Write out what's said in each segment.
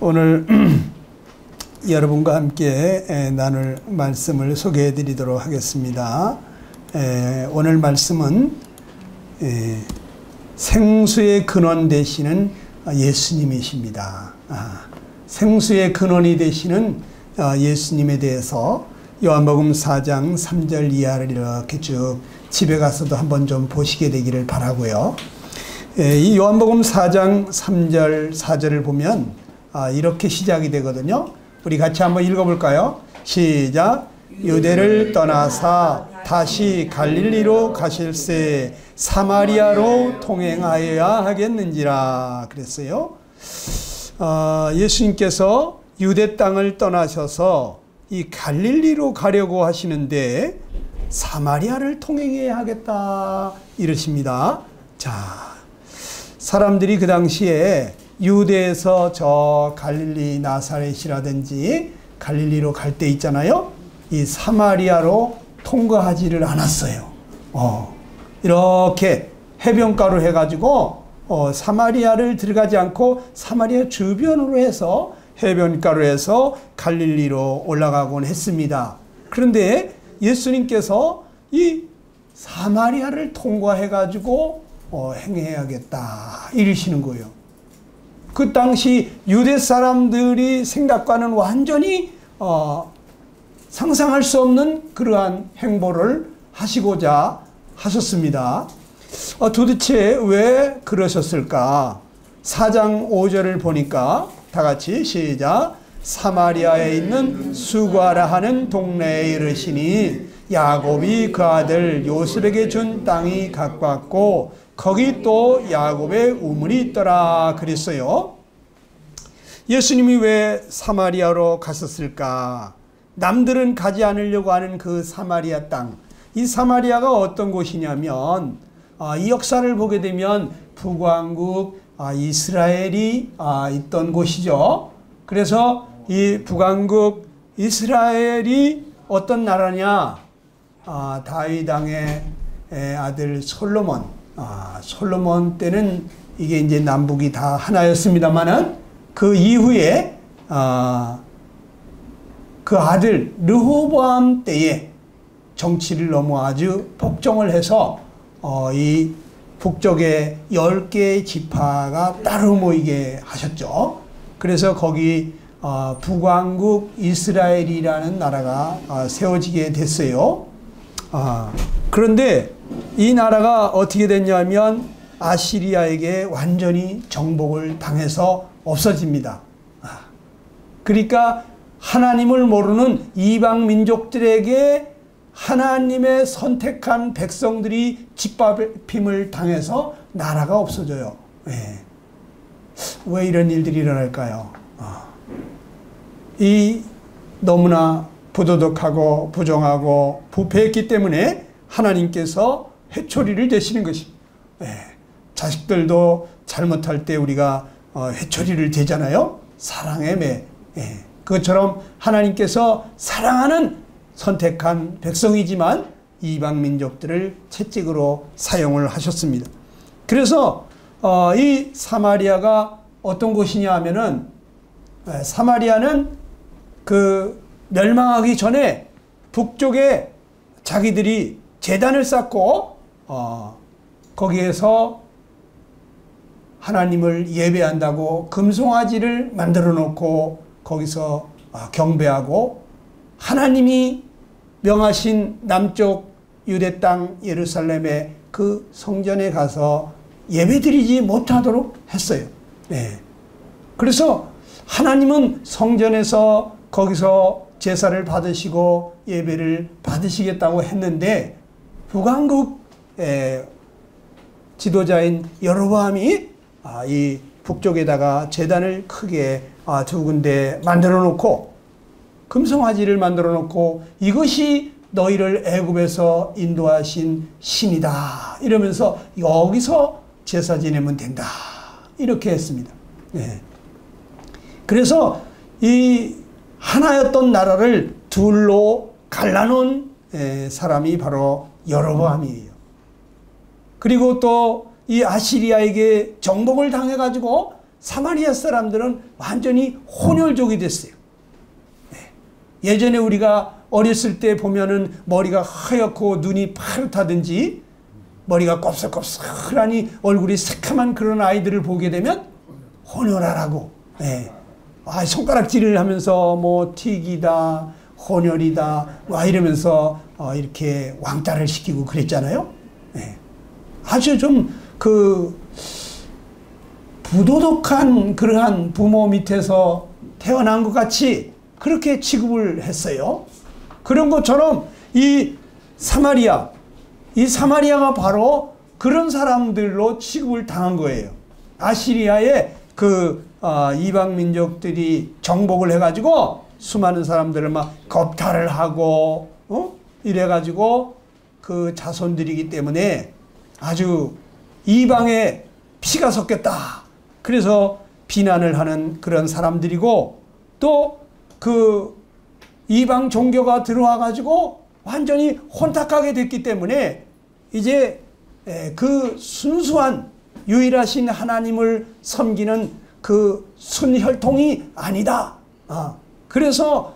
오늘 여러분과 함께 나눌 말씀을 소개해 드리도록 하겠습니다. 오늘 말씀은 생수의 근원 되시는 예수님이십니다. 생수의 근원이 되시는 예수님에 대해서 요한복음 4장 3절 이하를 이렇게 쭉 집에 가서도 한번 좀 보시게 되기를 바라고요. 이 요한복음 4장 3절 4절을 보면 이렇게 시작이 되거든요. 우리 같이 한번 읽어볼까요? 시작. 유대를 떠나사 다시 갈릴리로 가실새 사마리아로 통행하여야 하겠는지라 그랬어요. 예수님께서 유대 땅을 떠나셔서 이 갈릴리로 가려고 하시는데 사마리아를 통행해야 하겠다 이러십니다. 자, 사람들이 그 당시에 유대에서 저 갈릴리 나사렛이라든지 갈릴리로 갈 때 있잖아요. 이 사마리아로 통과하지를 않았어요. 이렇게 해변가로 해가지고 사마리아를 들어가지 않고 사마리아 주변으로 해서 해변가로 해서 갈릴리로 올라가곤 했습니다. 그런데 예수님께서 이 사마리아를 통과해가지고 행해야겠다 이러시는 거예요. 그 당시 유대 사람들이 생각과는 완전히 상상할 수 없는 그러한 행보를 하시고자 하셨습니다. 도대체 왜 그러셨을까? 4장 5절을 보니까 다 같이 시작. 사마리아에 있는 수가라 하는 동네에 이르시니 야곱이 그 아들 요셉에게 준 땅이 가깝고 거기 또 야곱의 우물이 있더라 그랬어요. 예수님이 왜 사마리아로 갔었을까? 남들은 가지 않으려고 하는 그 사마리아 땅. 이 사마리아가 어떤 곳이냐면 이 역사를 보게 되면 북왕국 이스라엘이 있던 곳이죠. 그래서 이 북왕국 이스라엘이 어떤 나라냐? 다윗 왕의 아들 솔로몬. 솔로몬 때는 이게 이제 남북이 다 하나였습니다만은 그 이후에 그 아들 르호보암 때에 정치를 너무 아주 복종을 해서 이 북쪽에 10개의 지파가 따로 모이게 하셨죠. 그래서 거기 북왕국 이스라엘이라는 나라가 세워지게 됐어요. 그런데 이 나라가 어떻게 됐냐면 아시리아에게 완전히 정복을 당해서 없어집니다. 그러니까 하나님을 모르는 이방 민족들에게 하나님의 선택한 백성들이 짓밟힘을 당해서 나라가 없어져요. 왜 이런 일들이 일어날까요? 이 너무나 부도덕하고 부정하고 부패했기 때문에 하나님께서 회초리를 대시는 것입니다. 자식들도 잘못할 때 우리가 회초리를 대잖아요. 사랑의 매. 그것처럼 하나님께서 사랑하는 선택한 백성이지만 이방 민족들을 채찍으로 사용을 하셨습니다. 그래서 이 사마리아가 어떤 곳이냐 하면은 사마리아는 그 멸망하기 전에 북쪽에 자기들이 제단을 쌓고 거기에서 하나님을 예배한다고 금송아지를 만들어 놓고 거기서 경배하고 하나님이 명하신 남쪽 유대 땅 예루살렘의 그 성전에 가서 예배드리지 못하도록 했어요. 그래서 하나님은 성전에서 거기서 제사를 받으시고 예배를 받으시겠다고 했는데 북왕국 지도자인 여로보암이 이 북쪽에다가 제단을 크게 두 군데 만들어 놓고 금송아지를 만들어 놓고 이것이 너희를 애굽에서 인도하신 신이다 이러면서 여기서 제사 지내면 된다 이렇게 했습니다. 그래서 이 하나였던 나라를 둘로 갈라놓은 사람이 바로 여로보암이에요. 그리고 또 이 아시리아에게 정복을 당해가지고 사마리아 사람들은 완전히 혼혈족이 됐어요. 예전에 우리가 어렸을 때 보면은 머리가 하얗고 눈이 파릇하든지 머리가 곱슬곱슬하니 얼굴이 새카만 그런 아이들을 보게 되면 혼혈하라고, 손가락질을 하면서 뭐 튀기다, 혼혈이다, 이러면서 이렇게 왕따를 시키고 그랬잖아요. 아주 좀 부도덕한 그러한 부모 밑에서 태어난 것 같이 그렇게 취급을 했어요. 그런 것처럼 이 사마리아가 바로 그런 사람들로 취급을 당한 거예요. 아시리아의 이방 민족들이 정복을 해가지고 수많은 사람들을 막 겁탈을 하고, 이래가지고 그 자손들이기 때문에 아주 이방에 피가 섞였다. 그래서 비난을 하는 그런 사람들이고, 또 이방 종교가 들어와 가지고 완전히 혼탁하게 됐기 때문에 이제 그 순수한 유일하신 하나님을 섬기는 그 순혈통이 아니다. 그래서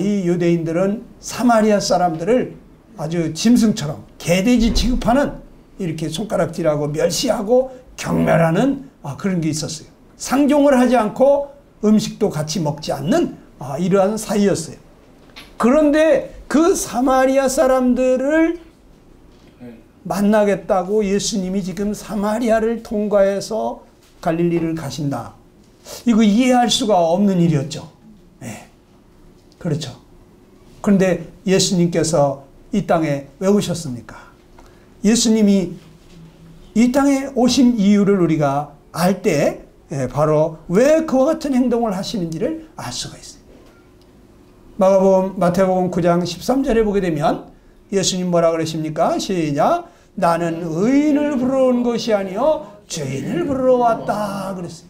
이 유대인들은 사마리아 사람들을 아주 짐승처럼 개돼지 취급하는, 이렇게 손가락질하고 멸시하고 경멸하는 그런 게 있었어요. 상종을 하지 않고 음식도 같이 먹지 않는 이러한 사이였어요. 그런데 그 사마리아 사람들을 만나겠다고 예수님이 지금 사마리아를 통과해서 갈릴리를 가신다. 이거 이해할 수가 없는 일이었죠. 그렇죠. 그런데 예수님께서 이 땅에 왜 오셨습니까? 예수님이 이 땅에 오신 이유를 우리가 알 때 바로 왜 그와 같은 행동을 하시는지를 알 수가 있어요. 마태복음 9장 13절에 보게 되면 예수님 뭐라 그러십니까? 시작. 나는 의인을 부르러 온 것이 아니요 죄인을 부르러 왔다 그랬어요.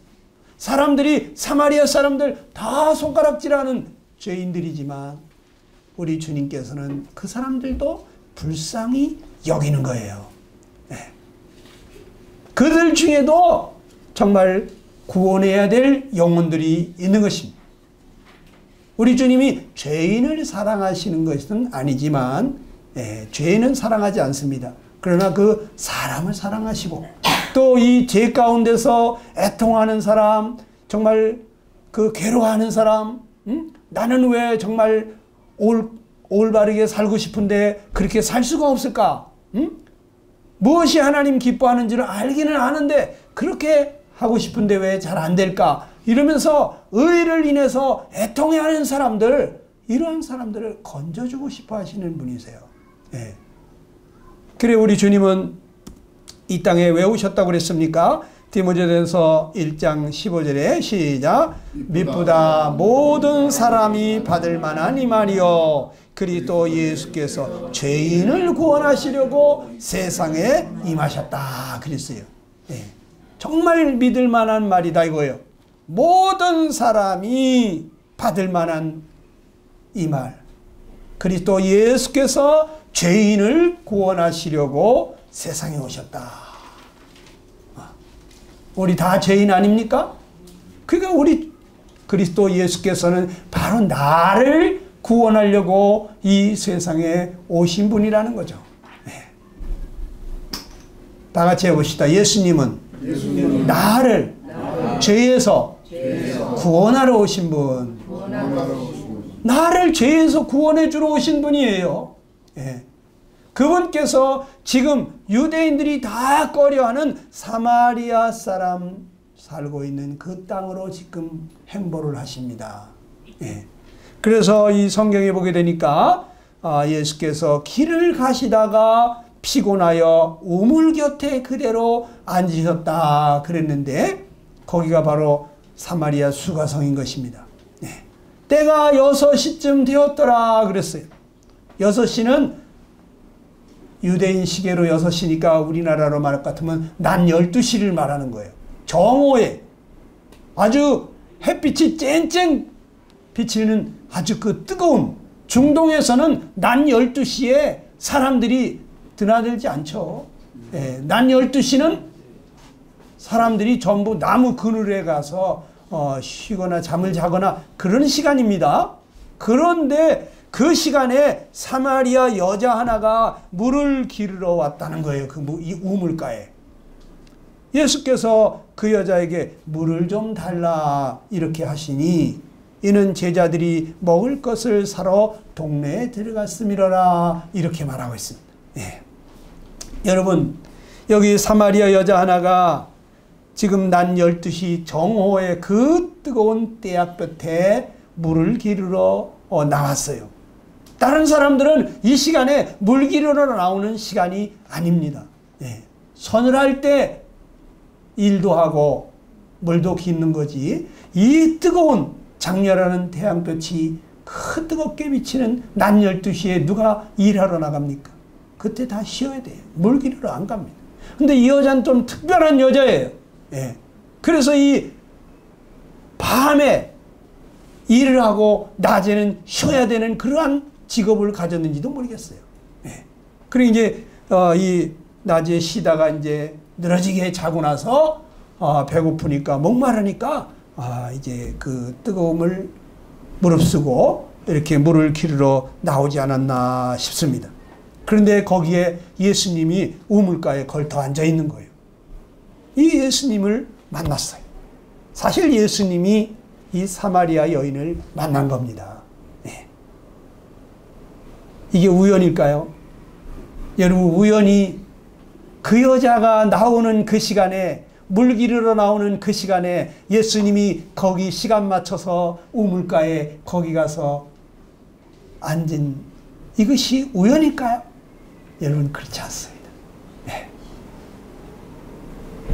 사람들이, 사마리아 사람들 다 손가락질하는 죄인들이지만 우리 주님께서는 그 사람들도 불쌍히 여기는 거예요. 그들 중에도 정말 구원해야 될 영혼들이 있는 것입니다. 우리 주님이 죄인을 사랑하시는 것은 아니지만 죄인은 사랑하지 않습니다. 그러나 그 사람을 사랑하시고 또 이 죄 가운데서 애통하는 사람, 정말 괴로워하는 사람, 나는 왜 정말 올바르게 살고 싶은데 그렇게 살 수가 없을까? 무엇이 하나님 기뻐하는지를 알기는 아는데 그렇게 하고 싶은데 왜 잘 안 될까? 이러면서 의를 인해서 애통해하는 사람들, 이러한 사람들을 건져주고 싶어 하시는 분이세요. 그래 우리 주님은 이 땅에 왜 오셨다고 그랬습니까? 디모데전서 1장 15절에 시작. 미쁘다 모든 사람이 받을 만한 이 말이요 그리스도 예수께서 죄인을 구원하시려고 세상에 임하셨다 그랬어요. 정말 믿을 만한 말이다 이거예요. 모든 사람이 받을 만한 이 말. 그리스도 예수께서 죄인을 구원하시려고 세상에 오셨다. 우리 다 죄인 아닙니까? 그러니까 우리 그리스도 예수께서는 바로 나를 구원하려고 이 세상에 오신 분이라는 거죠. 다 같이 해봅시다. 예수님은 나를 죄에서 구원하러 오신 분. 나를 죄에서 구원해 주러 오신 분이에요. 그분께서 지금 유대인들이 다 꺼려하는 사마리아 사람 살고 있는 그 땅으로 지금 행보를 하십니다. 그래서 이 성경에 보게 되니까 예수께서 길을 가시다가 피곤하여 우물 곁에 그대로 앉으셨다 그랬는데 거기가 바로 사마리아 수가성인 것입니다. 때가 6시쯤 되었더라 그랬어요. 6시는 유대인 시계로 6시니까 우리나라로 말할 것 같으면 낮 12시를 말하는 거예요. 정오에 아주 햇빛이 쨍쨍 비치는 아주 그 뜨거운, 중동에서는 낮 12시에 사람들이 드나들지 않죠. 낮 12시는 사람들이 전부 나무 그늘에 가서 쉬거나 잠을 자거나 그런 시간입니다. 그런데 그 시간에 사마리아 여자 하나가 물을 기르러 왔다는 거예요. 이 우물가에. 예수께서 그 여자에게 물을 좀 달라 이렇게 하시니 이는 제자들이 먹을 것을 사러 동네에 들어갔음이로라 이렇게 말하고 있습니다. 예. 여러분, 여기 사마리아 여자 하나가 지금 낮 12시 정오에 그 뜨거운 떼약볕에 물을 기르러 나왔어요. 다른 사람들은 이 시간에 물 기르러 나오는 시간이 아닙니다. 예. 서늘할 때 일도 하고 물도 깃는 거지, 이 뜨거운 장렬하는 태양볕이 그 뜨겁게 비치는 낮 12시에 누가 일하러 나갑니까? 그때 다 쉬어야 돼요. 물 기르러 안 갑니다. 근데 이 여자는 좀 특별한 여자예요. 예. 그래서 이 밤에 일을 하고 낮에는 쉬어야 되는 그러한 직업을 가졌는지도 모르겠어요. 예. 그리고 이제 이 낮에 쉬다가 이제 늘어지게 자고 나서 배고프니까 목마르니까 이제 그 뜨거움을 무릅쓰고 이렇게 물을 기르러 나오지 않았나 싶습니다. 그런데 거기에 예수님이 우물가에 걸터 앉아 있는 거예요. 이 예수님을 만났어요. 사실 예수님이 이 사마리아 여인을 만난 겁니다. 네. 이게 우연일까요? 여러분, 우연히 그 여자가 나오는 그 시간에, 물 기르러 나오는 그 시간에 예수님이 거기 시간 맞춰서 우물가에 거기 가서 앉은 이것이 우연일까요? 여러분, 그렇지 않습니다. 네.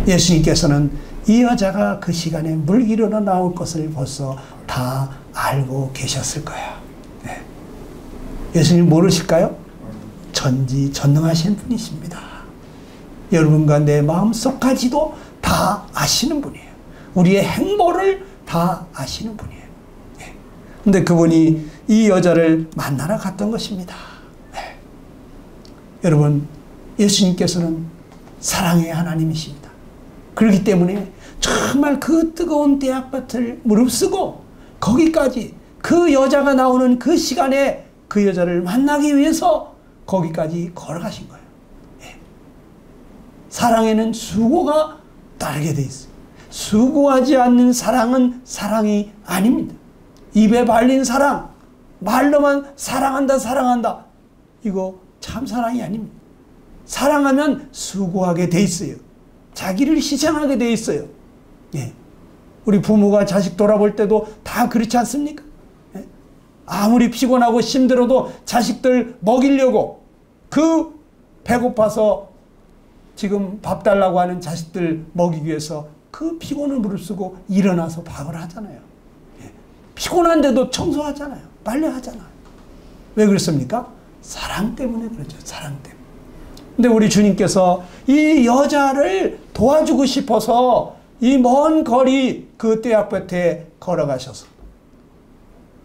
예수님께서는 이 여자가 그 시간에 물 기르러 나올 것을 벌써 다 알고 계셨을 거야. 네. 예수님 모르실까요? 전지전능하신 분이십니다. 여러분과 내 마음속까지도 다 아시는 분이에요. 우리의 행보를 다 아시는 분이에요. 네. 근데 그분이 이 여자를 만나러 갔던 것입니다. 네. 여러분, 예수님께서는 사랑의 하나님이십니다. 그렇기 때문에 정말 그 뜨거운 떼약볕을 무릅쓰고 거기까지, 그 여자가 나오는 그 시간에 그 여자를 만나기 위해서 거기까지 걸어가신 거예요. 네. 사랑에는 수고가 따르게 돼 있어요. 수고하지 않는 사랑은 사랑이 아닙니다. 입에 발린 사랑, 말로만 사랑한다 사랑한다, 이거 참 사랑이 아닙니다. 사랑하면 수고하게 돼 있어요. 자기를 희생하게 돼 있어요. 예. 우리 부모가 자식 돌아볼 때도 다 그렇지 않습니까? 예. 아무리 피곤하고 힘들어도 자식들 먹이려고, 그 배고파서 지금 밥 달라고 하는 자식들 먹이기 위해서 그 피곤을 무릅쓰고 일어나서 밥을 하잖아요. 예. 피곤한데도 청소하잖아요. 빨래하잖아요. 왜 그렇습니까? 사랑 때문에 그렇죠. 사랑 때문에. 근데 우리 주님께서 이 여자를 도와주고 싶어서 이 먼 거리 그 떼약볕에 걸어가셔서,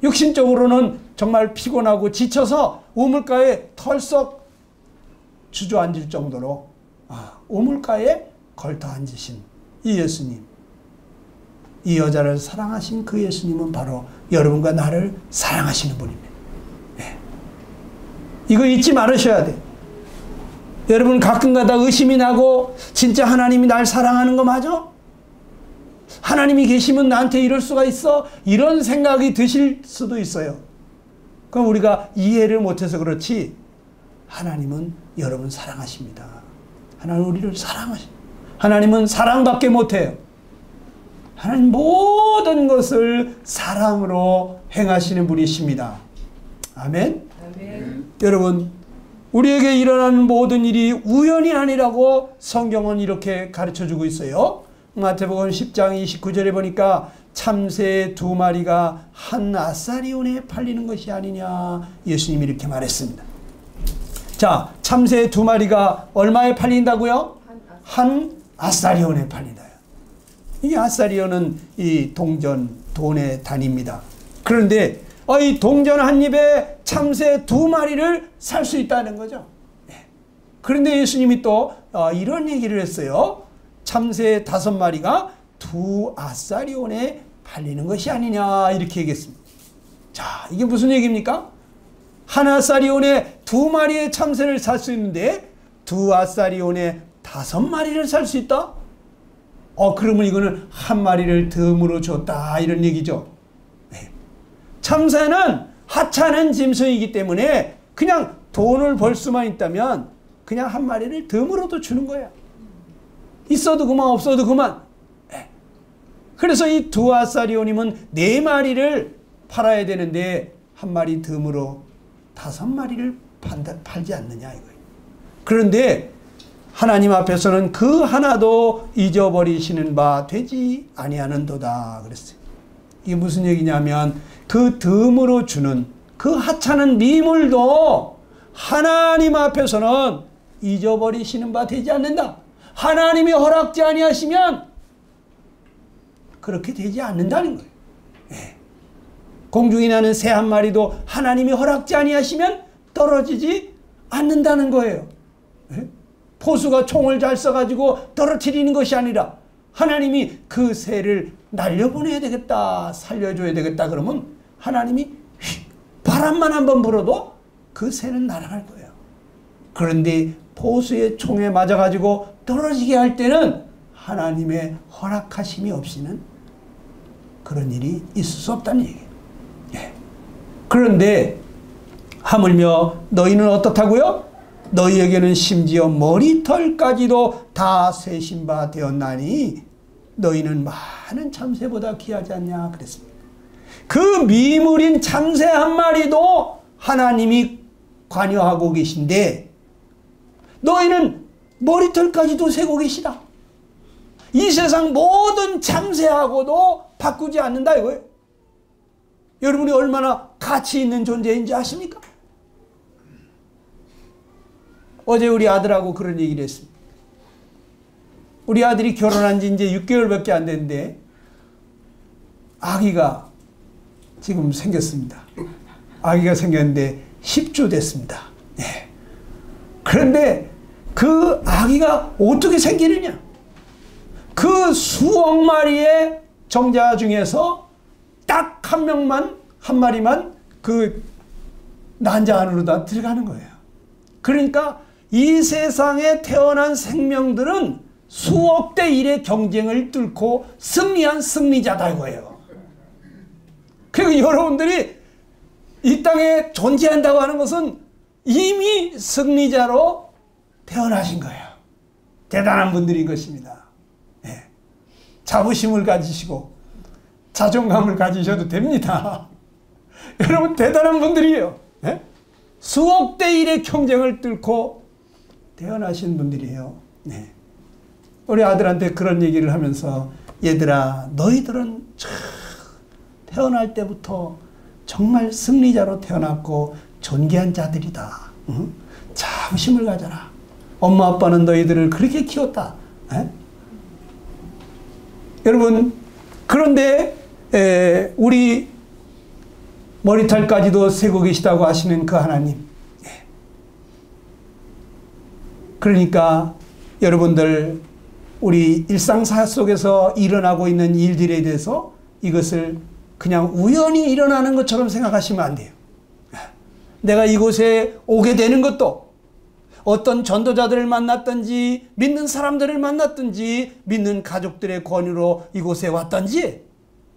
육신적으로는 정말 피곤하고 지쳐서 우물가에 털썩 주저앉을 정도로 우물가에 걸터 앉으신 이 예수님, 이 여자를 사랑하신 그 예수님은 바로 여러분과 나를 사랑하시는 분입니다. 네. 이거 잊지 말으셔야 돼요. 여러분, 가끔가다 의심이 나고 진짜 하나님이 날 사랑하는 거 맞아? 하나님이 계시면 나한테 이럴 수가 있어? 이런 생각이 드실 수도 있어요. 그럼 우리가 이해를 못해서 그렇지, 하나님은 여러분 사랑하십니다. 하나님은 우리를 사랑하십니다. 하나님은 사랑밖에 못해요. 하나님 모든 것을 사랑으로 행하시는 분이십니다. 아멘? 아멘. 여러분, 우리에게 일어나는 모든 일이 우연이 아니라고 성경은 이렇게 가르쳐주고 있어요. 마태복음 10장 29절에 보니까 참새 2마리가 한 아사리온에 팔리는 것이 아니냐, 예수님이 이렇게 말했습니다. 자, 참새 2마리가 얼마에 팔린다고요? 한 아사리온에 팔린다. 이 아사리온은 이 동전, 돈의 단위입니다. 그런데 이 동전 한 입에 참새 2마리를 살 수 있다는 거죠. 네. 그런데 예수님이 또 이런 얘기를 했어요. 참새 5마리가 2아사리온에 팔리는 것이 아니냐 이렇게 얘기했습니다. 자, 이게 무슨 얘기입니까? 1아사리온에 2마리의 참새를 살 수 있는데 2아사리온에 5마리를 살 수 있다? 그러면 이거는 1마리를 덤으로 줬다 이런 얘기죠. 네. 참새는 하찮은 짐승이기 때문에 그냥 돈을 벌 수만 있다면 그냥 1마리를 덤으로도 주는 거야. 있어도 그만 없어도 그만. 네. 그래서 이 2아사리온이면 4마리를 팔아야 되는데 1마리 덤으로 5마리를 팔지 않느냐 이거예요. 그런데 하나님 앞에서는 그 하나도 잊어버리시는 바 되지 아니하는도다 그랬어요. 이게 무슨 얘기냐면 그 덤으로 주는 그 하찮은 미물도 하나님 앞에서는 잊어버리시는 바 되지 않는다. 하나님이 허락지 아니하시면 그렇게 되지 않는다는 거예요. 예. 공중에 나는 새 1마리도 하나님이 허락지 아니하시면 떨어지지 않는다는 거예요. 예? 포수가 총을 잘 쏴가지고 떨어뜨리는 것이 아니라 하나님이 그 새를 날려보내야 되겠다, 살려줘야 되겠다 그러면 하나님이 바람만 한번 불어도 그 새는 날아갈 거예요. 그런데 포수의 총에 맞아가지고 떨어지게 할 때는 하나님의 허락하심이 없이는 그런 일이 있을 수 없다는 얘기예요. 예. 그런데 하물며 너희는 어떻다고요? 너희에게는 심지어 머리털까지도 다 세신 바 되었나니 너희는 많은 참새보다 귀하지 않냐 그랬습니다. 그 미물인 참새 1마리도 하나님이 관여하고 계신데 너희는 머리털까지도 세고 계시다. 이 세상 모든 참새하고도 바꾸지 않는다 이거예요. 여러분이 얼마나 가치 있는 존재인지 아십니까? 어제 우리 아들하고 그런 얘기를 했습니다. 우리 아들이 결혼한 지 이제 6개월밖에 안 됐는데 아기가 지금 생겼습니다. 아기가 생겼는데 10주 됐습니다. 네. 그런데 그 아기가 어떻게 생기느냐? 그 수억 마리의 정자 중에서 딱 한 마리만 그 난자 안으로 다 들어가는 거예요. 그러니까 이 세상에 태어난 생명들은 수억 대 1의 경쟁을 뚫고 승리한 승리자다 이거예요. 그리고 여러분들이 이 땅에 존재한다고 하는 것은 이미 승리자로 태어나신 거예요. 대단한 분들인 것입니다. 네. 자부심을 가지시고 자존감을 가지셔도 됩니다. 여러분 대단한 분들이에요. 네? 수억 대 1의 경쟁을 뚫고 태어나신 분들이에요. 네. 우리 아들한테 그런 얘기를 하면서 얘들아 너희들은 태어날 때부터 정말 승리자로 태어났고 존귀한 자들이다. 응? 자부심을 가져라. 엄마 아빠는 너희들을 그렇게 키웠다. 에? 여러분 그런데 우리 머리털까지도 세고 계시다고 하시는 그 하나님. 그러니까 여러분들 우리 일상사 속에서 일어나고 있는 일들에 대해서 이것을 그냥 우연히 일어나는 것처럼 생각하시면 안 돼요. 내가 이곳에 오게 되는 것도 어떤 전도자들을 만났든지 믿는 사람들을 만났든지 믿는 가족들의 권유로 이곳에 왔든지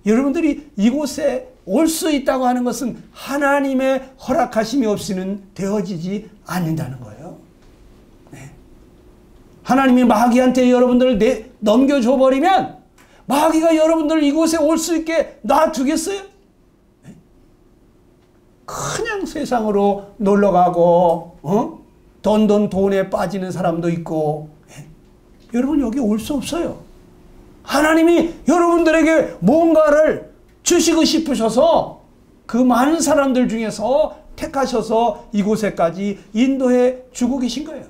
여러분들이 이곳에 올 수 있다고 하는 것은 하나님의 허락하심이 없이는 되어지지 않는다는 거예요. 네. 하나님이 마귀한테 여러분들을 넘겨줘 버리면 마귀가 여러분들을 이곳에 올 수 있게 놔두겠어요? 네. 그냥 세상으로 놀러가고 돈에 빠지는 사람도 있고 네. 여러분 여기 올 수 없어요. 하나님이 여러분들에게 뭔가를 주시고 싶으셔서 그 많은 사람들 중에서 택하셔서 이곳에까지 인도해 주고 계신 거예요.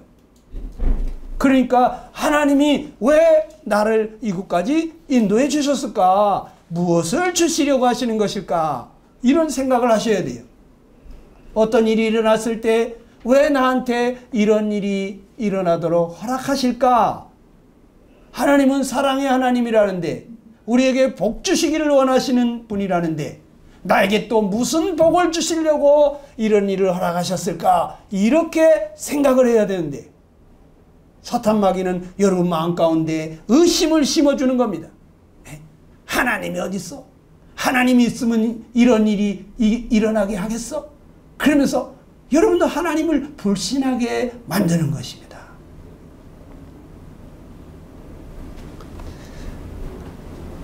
그러니까 하나님이 왜 나를 이곳까지 인도해 주셨을까? 무엇을 주시려고 하시는 것일까? 이런 생각을 하셔야 돼요. 어떤 일이 일어났을 때 왜 나한테 이런 일이 일어나도록 허락하실까? 하나님은 사랑의 하나님이라는데, 우리에게 복 주시기를 원하시는 분이라는데, 나에게 또 무슨 복을 주시려고 이런 일을 허락하셨을까? 이렇게 생각을 해야 되는데, 사탄 마귀는 여러분 마음 가운데 의심을 심어주는 겁니다. 하나님이 어디 있어? 하나님이 있으면 이런 일이 일어나게 하겠어? 그러면서 여러분도 하나님을 불신하게 만드는 것입니다.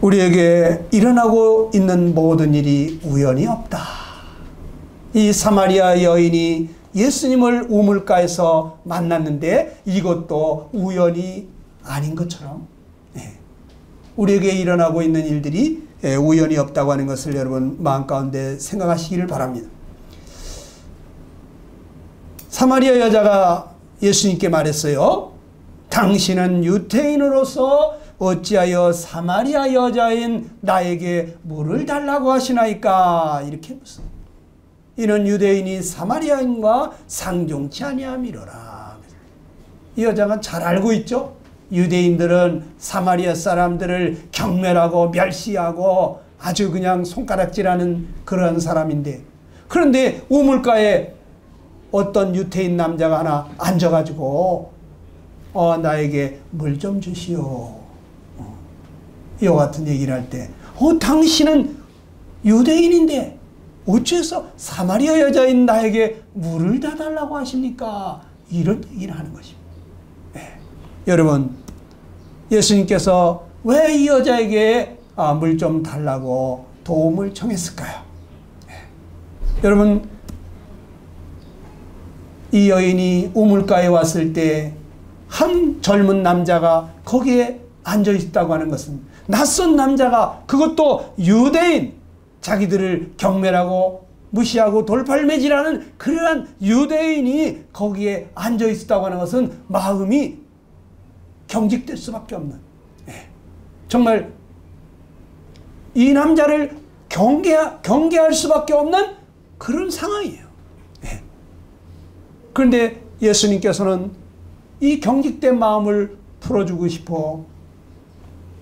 우리에게 일어나고 있는 모든 일이 우연이 없다. 이 사마리아 여인이 예수님을 우물가에서 만났는데 이것도 우연이 아닌 것처럼 우리에게 일어나고 있는 일들이 우연이 없다고 하는 것을 여러분 마음 가운데 생각하시기를 바랍니다. 사마리아 여자가 예수님께 말했어요. 당신은 유대인으로서 어찌하여 사마리아 여자인 나에게 물을 달라고 하시나이까? 이렇게 묻습니다. 이는 유대인이 사마리아인과 상종치 아니함이로라. 이 여자가 잘 알고 있죠. 유대인들은 사마리아 사람들을 경멸하고 멸시하고 아주 그냥 손가락질하는 그런 사람인데, 그런데 우물가에 어떤 유대인 남자가 하나 앉아가지고 나에게 물 좀 주시오, 이와 같은 얘기를 할 때, 당신은 유대인인데 어째서 사마리아 여자인 나에게 물을 다 달라고 하십니까? 이런 얘기를 하는 것입니다. 여러분, 예수님께서 왜 이 여자에게 물 좀 달라고 도움을 청했을까요? 여러분, 이 여인이 우물가에 왔을 때 한 젊은 남자가 거기에 앉아 있다고 하는 것은, 낯선 남자가, 그것도 유대인, 자기들을 경멸하고 무시하고 돌팔매질하는 그러한 유대인이 거기에 앉아 있었다고 하는 것은 마음이 경직될 수밖에 없는, 정말 이 남자를 경계할 수밖에 없는 그런 상황이에요. 그런데 예수님께서는 이 경직된 마음을 풀어주고 싶어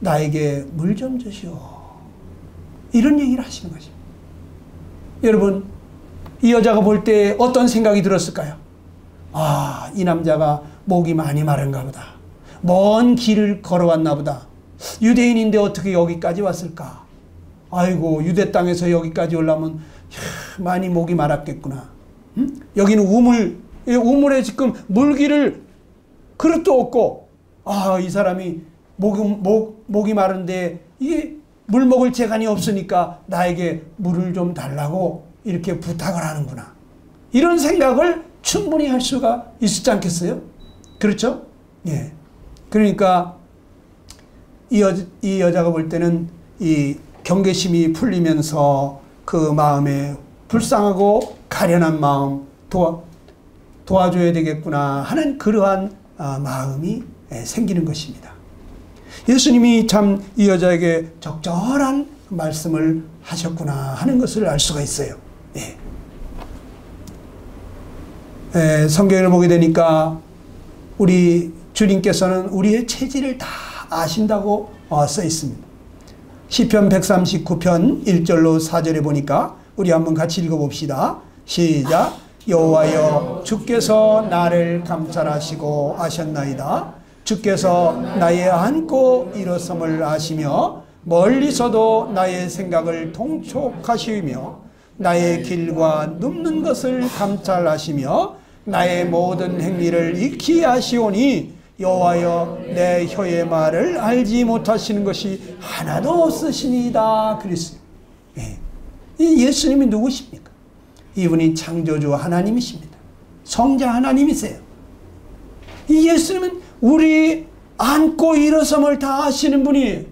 나에게 물 좀 주시오, 이런 얘기를 하시는 것입니다. 여러분, 이 여자가 볼 때 어떤 생각이 들었을까요? 이 남자가 목이 많이 마른가 보다. 먼 길을 걸어왔나 보다. 유대인인데 어떻게 여기까지 왔을까? 아이고, 유대 땅에서 여기까지 오려면 많이 목이 말았겠구나. 여기는 우물에 지금 물기를 그릇도 없고, 이 사람이 목이 마른데 이게 물 먹을 재간이 없으니까 나에게 물을 좀 달라고 이렇게 부탁을 하는구나. 이런 생각을 충분히 할 수가 있었지 않겠어요? 그렇죠? 예. 그러니까 이 여자가 볼 때는 이 경계심이 풀리면서 그 마음에 불쌍하고 가련한 마음, 도와줘야 되겠구나 하는 그러한 마음이 생기는 것입니다. 예수님이 참 이 여자에게 적절한 말씀을 하셨구나 하는 것을 알 수가 있어요. 성경을 보게 되니까 우리 주님께서는 우리의 체질을 다 아신다고 써 있습니다. 시편 139편 1절로 4절에 보니까 우리 한번 같이 읽어봅시다. 시작. 여호와여, 주께서 나를 감찰하시고 아셨나이다. 주께서 나의 앉고 일어섬을 아시며 멀리서도 나의 생각을 통촉하시며 나의 길과 눕는 것을 감찰하시며 나의 모든 행위를 익히 아시오니 여호와여, 내 혀의 말을 알지 못하시는 것이 하나도 없으시니이다. 그랬어요. 이 예수님이 누구십니까? 이분이 창조주 하나님이십니다. 성자 하나님이세요. 이 예수님은 우리 앉고 일어섬을 다 아시는 분이에요.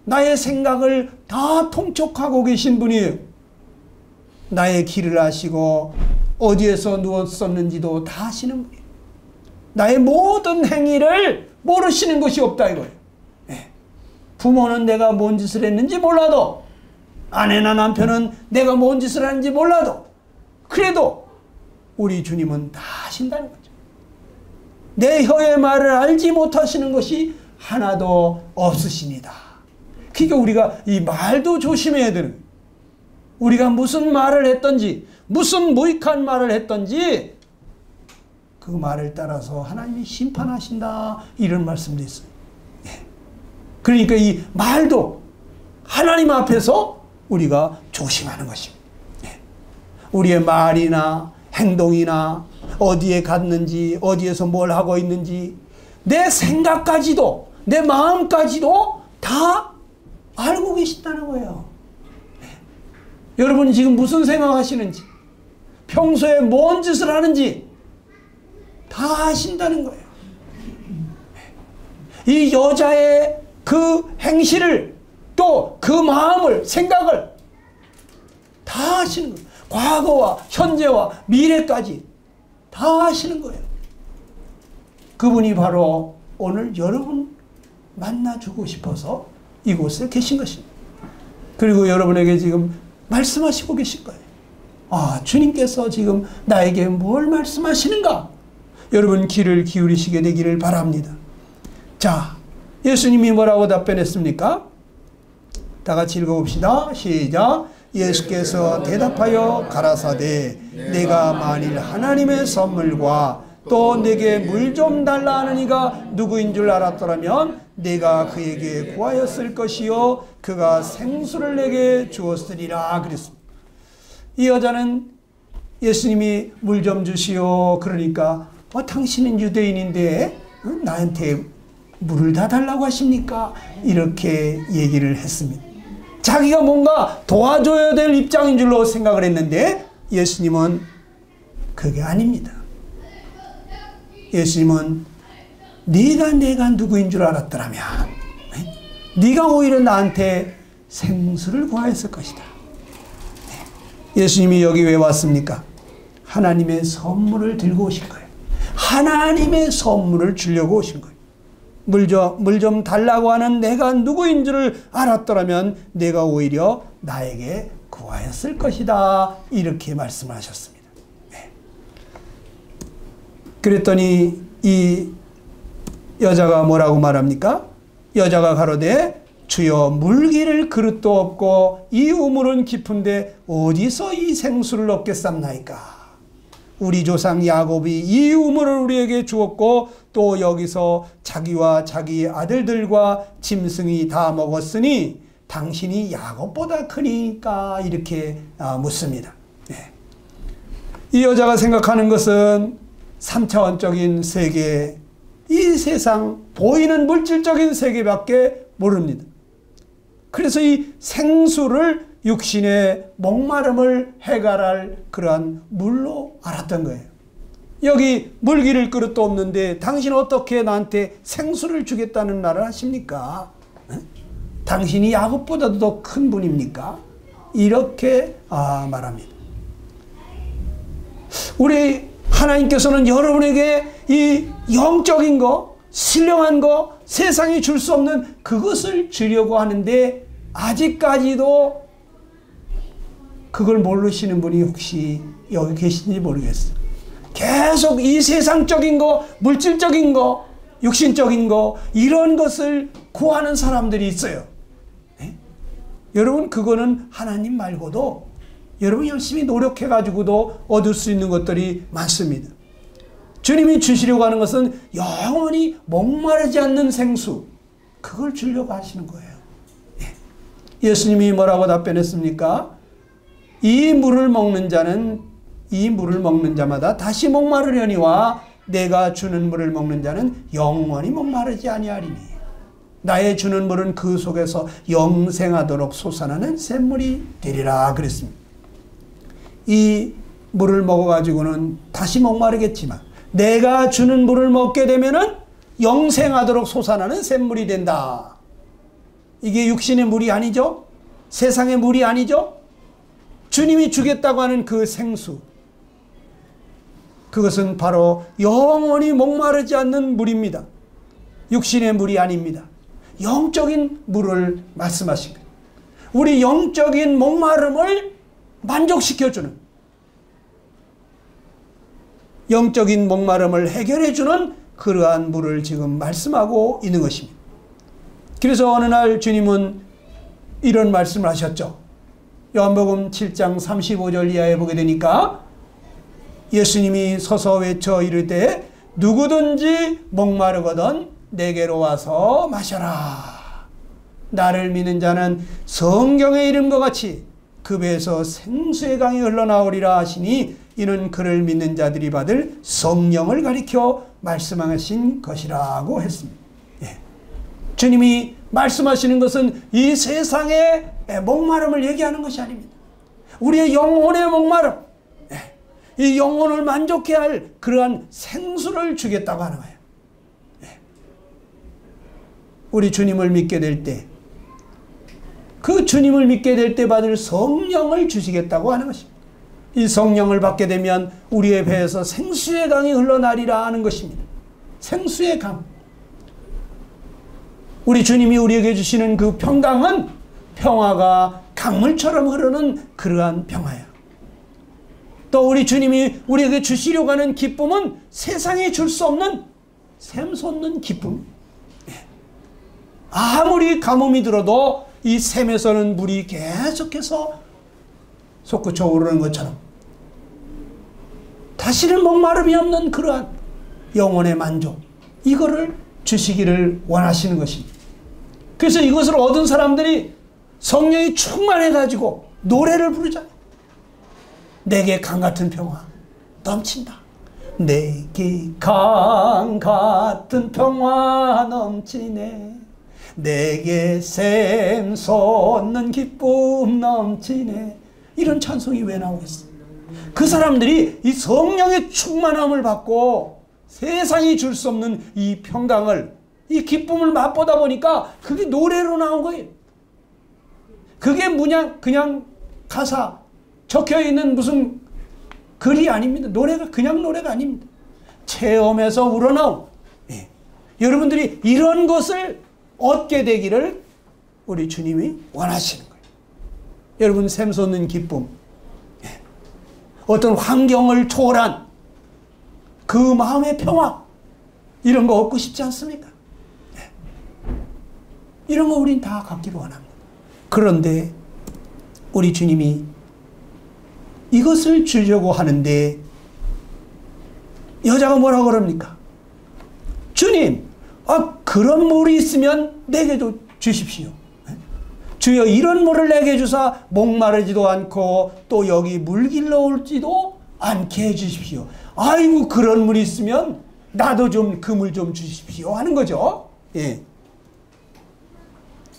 나의 생각을 다 통촉하고 계신 분이에요. 나의 길을 아시고 어디에서 누웠었는지도 다 아시는 분이에요. 나의 모든 행위를 모르시는 것이 없다 이거예요. 부모는 내가 뭔 짓을 했는지 몰라도, 아내나 남편은 내가 뭔 짓을 하는지 몰라도, 그래도 우리 주님은 다 아신다는 거죠. 내 혀의 말을 알지 못하시는 것이 하나도 없으시니다. 그러니까 우리가 이 말도 조심해야 되는 거예요. 우리가 무슨 말을 했던지, 무슨 무익한 말을 했던지 그 말을 따라서 하나님이 심판하신다, 이런 말씀도 있어요. 그러니까 이 말도 하나님 앞에서 우리가 조심하는 것입니다. 우리의 말이나 행동이나 어디에 갔는지, 어디에서 뭘 하고 있는지, 내 생각까지도, 내 마음까지도 다 알고 계신다는 거예요. 여러분이 지금 무슨 생각하시는지, 평소에 뭔 짓을 하는지 다 아신다는 거예요. 이 여자의 그 행실을, 또 그 마음을, 생각을 다 아시는 거예요. 과거와 현재와 미래까지 다 아시는 거예요. 그분이 바로 오늘 여러분 만나주고 싶어서 이곳에 계신 것입니다. 그리고 여러분에게 지금 말씀하시고 계실 거예요. 아, 주님께서 지금 나에게 뭘 말씀하시는가? 여러분 귀를 기울이시게 되기를 바랍니다. 자, 예수님이 뭐라고 답변했습니까? 다 같이 읽어봅시다. 시작. 예수께서 대답하여 가라사대 내가 만일 하나님의 선물과 또 내게 물 좀 달라 하는 이가 누구인 줄 알았더라면 내가 그에게 구하였을 것이요 그가 생수를 내게 주었으리라 그랬습니다. 이 여자는 예수님이 물 좀 주시오 그러니까 당신은 유대인인데 나한테 물을 다 달라고 하십니까? 이렇게 얘기를 했습니다. 자기가 뭔가 도와줘야 될 입장인 줄로 생각을 했는데 예수님은 그게 아닙니다. 예수님은 내가 누구인 줄 알았더라면 네가 오히려 나한테 생수를 구하였을 것이다. 예수님이 여기 왜 왔습니까? 하나님의 선물을 들고 오신 거예요. 하나님의 선물을 주려고 오신 거예요. 물 좀 달라고 하는 내가 누구인 줄을 알았더라면 내가 오히려 나에게 구하였을 것이다. 이렇게 말씀하셨습니다. 그랬더니 이 여자가 뭐라고 말합니까? 여자가 가로되 주여 물기를 그릇도 없고 이 우물은 깊은데 어디서 이 생수를 얻겠삼나이까? 우리 조상 야곱이 이 우물을 우리에게 주었고 또 여기서 자기와 자기 아들들과 짐승이 다 먹었으니 당신이 야곱보다 크니까 이렇게 묻습니다. 이 여자가 생각하는 것은 3차원적인 세계, 이 세상 보이는 물질적인 세계밖에 모릅니다. 그래서 이 생수를 육신의 목마름을 해결할 그러한 물로 알았던 거예요. 여기 물기를 그릇도 없는데 당신 어떻게 나한테 생수를 주겠다는 말을 하십니까? 당신이 야곱보다도 더 큰 분입니까? 이렇게 말합니다. 우리 하나님께서는 여러분에게 이 영적인 거, 신령한 거, 세상이 줄 수 없는 그것을 주려고 하는데 아직까지도 그걸 모르시는 분이 혹시 여기 계신지 모르겠어요. 계속 이 세상적인 거, 물질적인 거, 육신적인 거 이런 것을 구하는 사람들이 있어요. 네? 여러분 그거는 하나님 말고도 여러분 열심히 노력해가지고도 얻을 수 있는 것들이 많습니다. 주님이 주시려고 하는 것은 영원히 목마르지 않는 생수, 그걸 주려고 하시는 거예요. 네. 예수님이 뭐라고 답변했습니까? 이 물을 먹는 자마다 다시 목마르려니와 내가 주는 물을 먹는 자는 영원히 목마르지 아니하리니 나의 주는 물은 그 속에서 영생하도록 솟아나는 샘물이 되리라 그랬습니다. 이 물을 먹어가지고는 다시 목마르겠지만 내가 주는 물을 먹게 되면은 영생하도록 솟아나는 샘물이 된다. 이게 육신의 물이 아니죠? 세상의 물이 아니죠? 주님이 주겠다고 하는 그 생수, 그것은 바로 영원히 목마르지 않는 물입니다. 육신의 물이 아닙니다. 영적인 물을 말씀하신 거예요. 우리 영적인 목마름을 만족시켜주는, 영적인 목마름을 해결해주는 그러한 물을 지금 말씀하고 있는 것입니다. 그래서 어느 날 주님은 이런 말씀을 하셨죠. 요한복음 7장 35절 이하에 보게 되니까 예수님이 서서 외쳐 이르되 누구든지 목마르거든 내게로 와서 마셔라. 나를 믿는 자는 성경의 이름과 같이 그 배에서 생수의 강이 흘러나오리라 하시니 이는 그를 믿는 자들이 받을 성령을 가리켜 말씀하신 것이라고 했습니다. 예. 주님이 말씀하시는 것은 이 세상의 목마름을 얘기하는 것이 아닙니다. 우리의 영혼의 목마름, 이 영혼을 만족해 할 그러한 생수를 주겠다고 하는 거예요. 우리 주님을 믿게 될 때, 그 주님을 믿게 될 때 받을 성령을 주시겠다고 하는 것입니다. 이 성령을 받게 되면 우리의 배에서 생수의 강이 흘러나리라 하는 것입니다. 생수의 강. 우리 주님이 우리에게 주시는 그 평강은 평화가 강물처럼 흐르는 그러한 평화예요. 또 우리 주님이 우리에게 주시려고 하는 기쁨은 세상에 줄 수 없는 샘솟는 기쁨. 아무리 가뭄이 들어도 이 샘에서는 물이 계속해서 솟구쳐 오르는 것처럼 다시는 목마름이 없는 그러한 영혼의 만족, 이거를 주시기를 원하시는 것입니다. 그래서 이것을 얻은 사람들이 성령이 충만해가지고 노래를 부르잖아요. 내게 강 같은 평화 넘친다. 내게 강 같은 평화 넘치네. 내게 샘솟는 기쁨 넘치네. 이런 찬송이 왜 나오겠어? 그 사람들이 이 성령의 충만함을 받고 세상이 줄 수 없는 이 평강을, 이 기쁨을 맛보다 보니까 그게 노래로 나온 거예요. 그게 그냥 가사 적혀있는 무슨 글이 아닙니다. 노래가 그냥 노래가 아닙니다. 체험에서 우러나온, 여러분들이 이런 것을 얻게 되기를 우리 주님이 원하시는 거예요. 여러분, 샘솟는 기쁨, 어떤 환경을 초월한 그 마음의 평화, 이런 거 얻고 싶지 않습니까? 이런 거 우린 다 갖기로 원합니다. 그런데 우리 주님이 이것을 주려고 하는데 여자가 뭐라고 그럽니까? 주님, 그런 물이 있으면 내게도 주십시오. 주여, 이런 물을 내게 주사 목마르지도 않고 또 여기 물 길러 올지도 않게 해주십시오. 아이고, 그런 물이 있으면 나도 좀 그 물 좀 주십시오 하는 거죠. 예.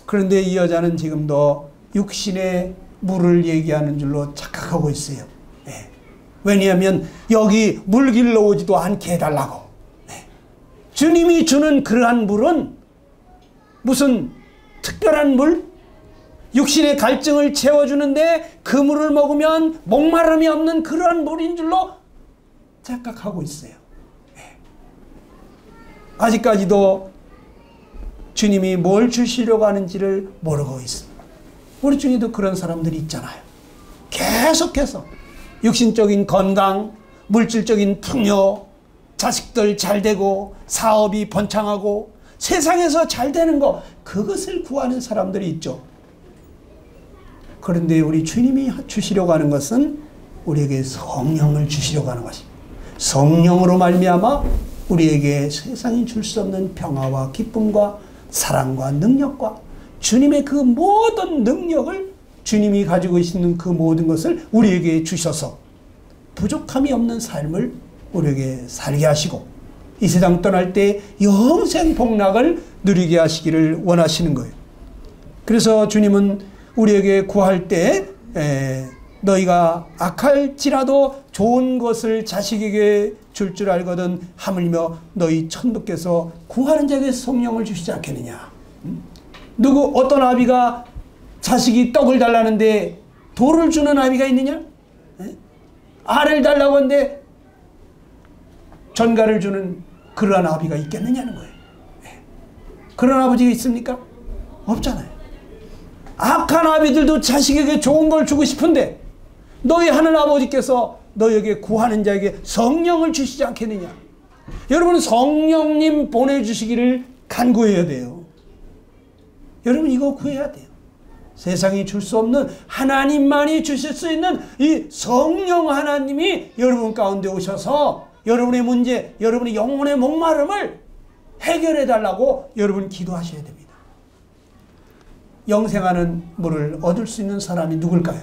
그런데 이 여자는 지금도 육신의 물을 얘기하는 줄로 착각하고 있어요. 예. 왜냐하면 여기 물 길러 오지도 않게 해달라고. 예. 주님이 주는 그러한 물은 무슨 특별한 물? 육신의 갈증을 채워주는데 그 물을 먹으면 목마름이 없는 그런 물인 줄로 착각하고 있어요. 예. 아직까지도 주님이 뭘 주시려고 하는지를 모르고 있습니다. 우리 중에도 그런 사람들이 있잖아요. 계속해서 육신적인 건강, 물질적인 풍요, 자식들 잘 되고 사업이 번창하고 세상에서 잘 되는 거, 그것을 구하는 사람들이 있죠. 그런데 우리 주님이 주시려고 하는 것은 우리에게 성령을 주시려고 하는 것입니다. 성령으로 말미암아 우리에게 세상이 줄 수 없는 평화와 기쁨과 사랑과 능력과 주님의 그 모든 능력을, 주님이 가지고 계시는 그 모든 것을 우리에게 주셔서 부족함이 없는 삶을 우리에게 살게 하시고 이 세상 떠날 때 영생 복락을 누리게 하시기를 원하시는 거예요. 그래서 주님은 우리에게 구할 때 너희가 악할지라도 좋은 것을 자식에게 줄 줄 알거든 하물며 너희 천부께서 구하는 자에게 성령을 주시지 않겠느냐. 어떤 아비가 자식이 떡을 달라는데 돌을 주는 아비가 있느냐? 알을 달라고 하는데 전갈을 주는 그러한 아비가 있겠느냐는 거예요. 그런 아버지가 있습니까? 없잖아요. 악한 아비들도 자식에게 좋은 걸 주고 싶은데 너희 하늘 아버지께서 너희에게 구하는 자에게 성령을 주시지 않겠느냐. 여러분 성령님 보내주시기를 간구해야 돼요. 여러분 이거 구해야 돼요. 세상이 줄 수 없는 하나님만이 주실 수 있는 이 성령 하나님이 여러분 가운데 오셔서 여러분의 문제, 여러분의 영혼의 목마름을 해결해 달라고 여러분 기도하셔야 됩니다. 영생하는 물을 얻을 수 있는 사람이 누굴까요?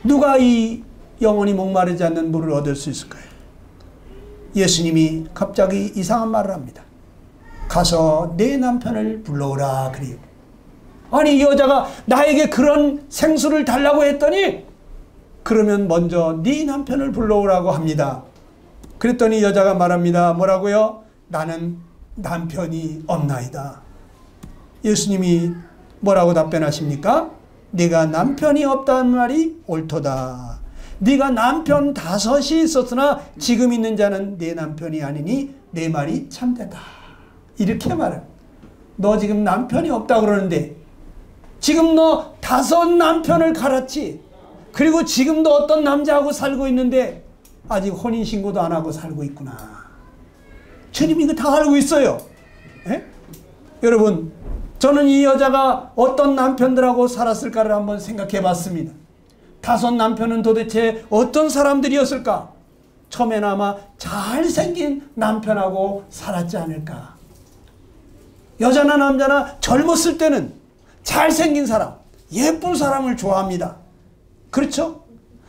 누가 이 영혼이 목마르지 않는 물을 얻을 수 있을까요? 예수님이 갑자기 이상한 말을 합니다. 가서 내 남편을 불러오라 그래요. 아니 이 여자가 나에게 그런 생수를 달라고 했더니 그러면 먼저 네 남편을 불러오라고 합니다. 그랬더니 여자가 말합니다. 뭐라고요? 나는 남편이 없나이다. 예수님이 뭐라고 답변하십니까? 네가 남편이 없다는 말이 옳도다. 네가 남편 5이 있었으나 지금 있는 자는 네 남편이 아니니 내 말이 참되다. 이렇게 말해요. 너 지금 남편이 없다고 그러는데 지금 너 5 남편을 갈았지. 그리고 지금도 어떤 남자하고 살고 있는데 아직 혼인신고도 안 하고 살고 있구나. 주님 이거 다 알고 있어요. 에? 여러분 저는 이 여자가 어떤 남편들하고 살았을까를 한번 생각해 봤습니다. 5 남편은 도대체 어떤 사람들이었을까? 처음에는 아마 잘생긴 남편하고 살았지 않을까? 여자나 남자나 젊었을 때는 잘생긴 사람, 예쁜 사람을 좋아합니다. 그렇죠?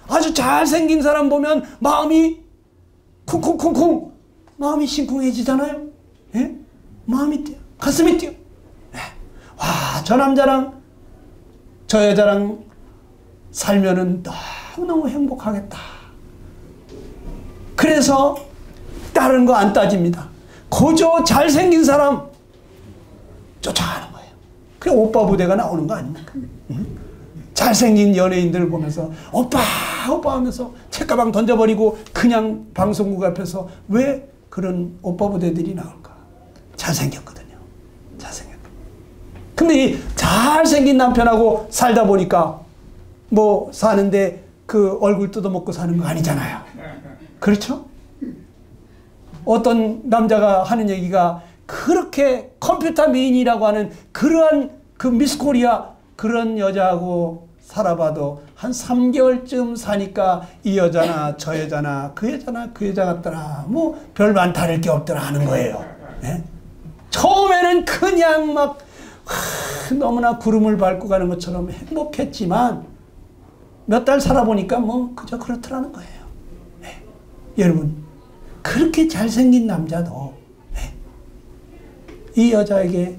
아주 잘생긴 사람 보면 마음이 쿵쿵쿵쿵 마음이 심쿵해지잖아요. 예? 마음이 뛰어, 가슴이 뛰어. 와, 저 남자랑 저 여자랑 살면은 너무너무 행복하겠다. 그래서 다른 거 안 따집니다. 그저 잘생긴 사람 쫓아가는 거예요. 그게 오빠 부대가 나오는 거 아닙니까? 응? 잘생긴 연예인들을 보면서 오빠 오빠 하면서 책가방 던져버리고 그냥 방송국 앞에서 왜 그런 오빠 부대들이 나올까? 잘생겼거든요. 잘생겼거든요. 근데 이 잘생긴 남편하고 살다 보니까 뭐 사는데 그 얼굴 뜯어먹고 사는 거 아니잖아요. 그렇죠? 어떤 남자가 하는 얘기가 그렇게 컴퓨터 미인이라고 하는 그러한 그 미스코리아 그런 여자하고 살아봐도 한 3개월쯤 사니까 이 여자나 저 여자나 그 여자나 그 여자 같더라. 뭐 별반 다를 게 없더라 하는 거예요. 네? 처음에는 그냥 막 너무나 구름을 밟고 가는 것처럼 행복했지만 몇 달 살아보니까 뭐 그저 그렇더라는 거예요. 네. 여러분 그렇게 잘생긴 남자도 네. 이 여자에게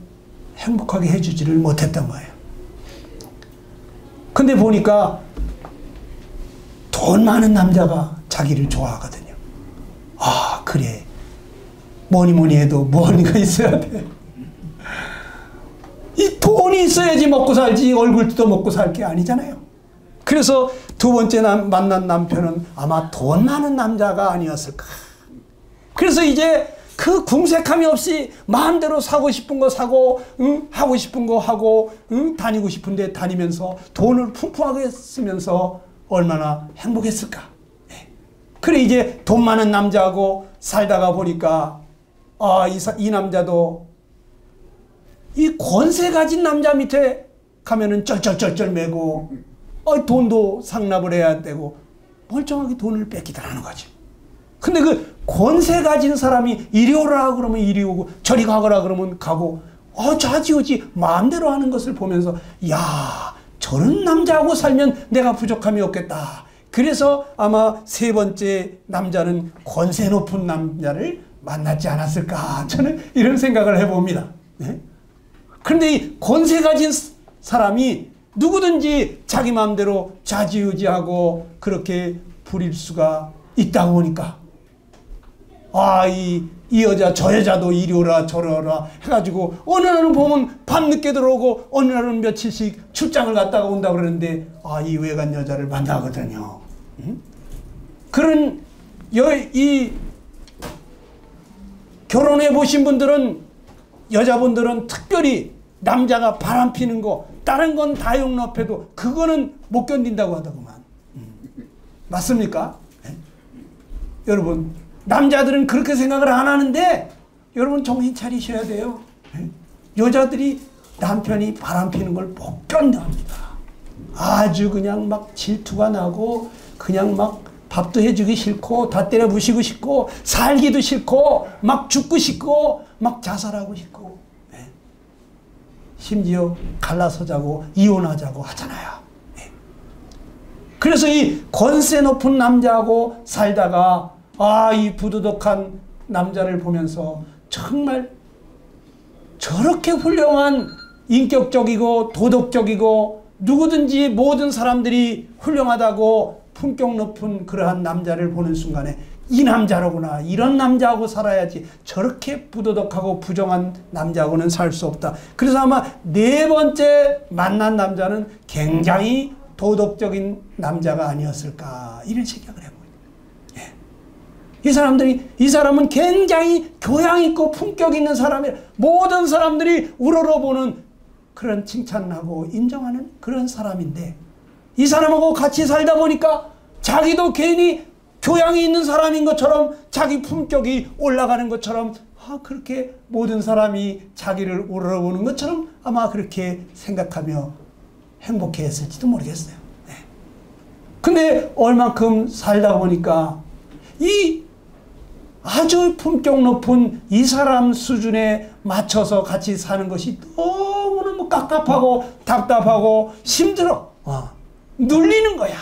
행복하게 해주지를 못했던 거예요. 근데 보니까 돈 많은 남자가 자기를 좋아하거든요. 아 그래 뭐니 뭐니 해도 뭐니가 있어야 돼. 이 돈이 있어야지 먹고 살지 얼굴 뜯어 먹고 살 게 아니잖아요. 그래서 2번째 만난 남편은 아마 돈 많은 남자가 아니었을까. 그래서 이제 그 궁색함이 없이 마음대로 사고 싶은 거 사고 하고 싶은 거 하고 다니고 싶은 데 다니면서 돈을 풍부하게 쓰면서 얼마나 행복했을까. 네. 그래 이제 돈 많은 남자하고 살다가 보니까 아, 이 남자도 이 권세 가진 남자 밑에 가면은 쩔쩔쩔쩔 매고 돈도 상납을 해야 되고 멀쩡하게 돈을 뺏기다 하는 거지. 근데 그 권세 가진 사람이 이리 오라 그러면 이리 오고 저리 가거라 그러면 가고 좌지우지 마음대로 하는 것을 보면서 야 저런 남자하고 살면 내가 부족함이 없겠다. 그래서 아마 3번째 남자는 권세 높은 남자를 만났지 않았을까. 저는 이런 생각을 해봅니다. 네? 그런데 이 권세 가진 사람이 누구든지 자기 마음대로 좌지우지하고 그렇게 부릴 수가 있다고 보니까 이 여자 저 여자도 이리 오라 저리 오라 해가지고 어느 날은 보면 밤늦게 들어오고 어느 날은 며칠씩 출장을 갔다가 온다고 그러는데 이 외간 여자를 만나거든요. 그런 이 결혼해 보신 분들은 여자분들은 특별히 남자가 바람 피는 거 다른 건 다 용납해도 그거는 못 견딘다고 하더구만. 맞습니까? 네? 여러분 남자들은 그렇게 생각을 안 하는데 여러분 정신 차리셔야 돼요. 여자들이 남편이 바람피는 걸 못 견뎌합니다. 아주 그냥 막 질투가 나고 그냥 막 밥도 해주기 싫고 다 때려 부시고 싶고 살기도 싫고 막 죽고 싶고 막 자살하고 싶고 심지어 갈라서 자고 이혼하자고 하잖아요. 그래서 이 권세 높은 남자하고 살다가 이 부도덕한 남자를 보면서 정말 저렇게 훌륭한 인격적이고 도덕적이고 누구든지 모든 사람들이 훌륭하다고 품격 높은 그러한 남자를 보는 순간에 이 남자로구나. 이런 남자하고 살아야지. 저렇게 부도덕하고 부정한 남자하고는 살 수 없다. 그래서 아마 네 번째 만난 남자는 굉장히 도덕적인 남자가 아니었을까 이런 생각을 해봅니다. 이 사람은 굉장히 교양 있고 품격 있는 사람이에요. 모든 사람들이 우러러보는 그런 칭찬하고 인정하는 그런 사람인데 이 사람하고 같이 살다 보니까 자기도 괜히 교양이 있는 사람인 것처럼 자기 품격이 올라가는 것처럼 그렇게 모든 사람이 자기를 우러러보는 것처럼 아마 그렇게 생각하며 행복해했을지도 모르겠어요. 근데 얼만큼 살다 보니까 이 아주 품격 높은 이 사람 수준에 맞춰서 같이 사는 것이 너무너무 깝깝하고 답답하고 힘들어. 눌리는 거야.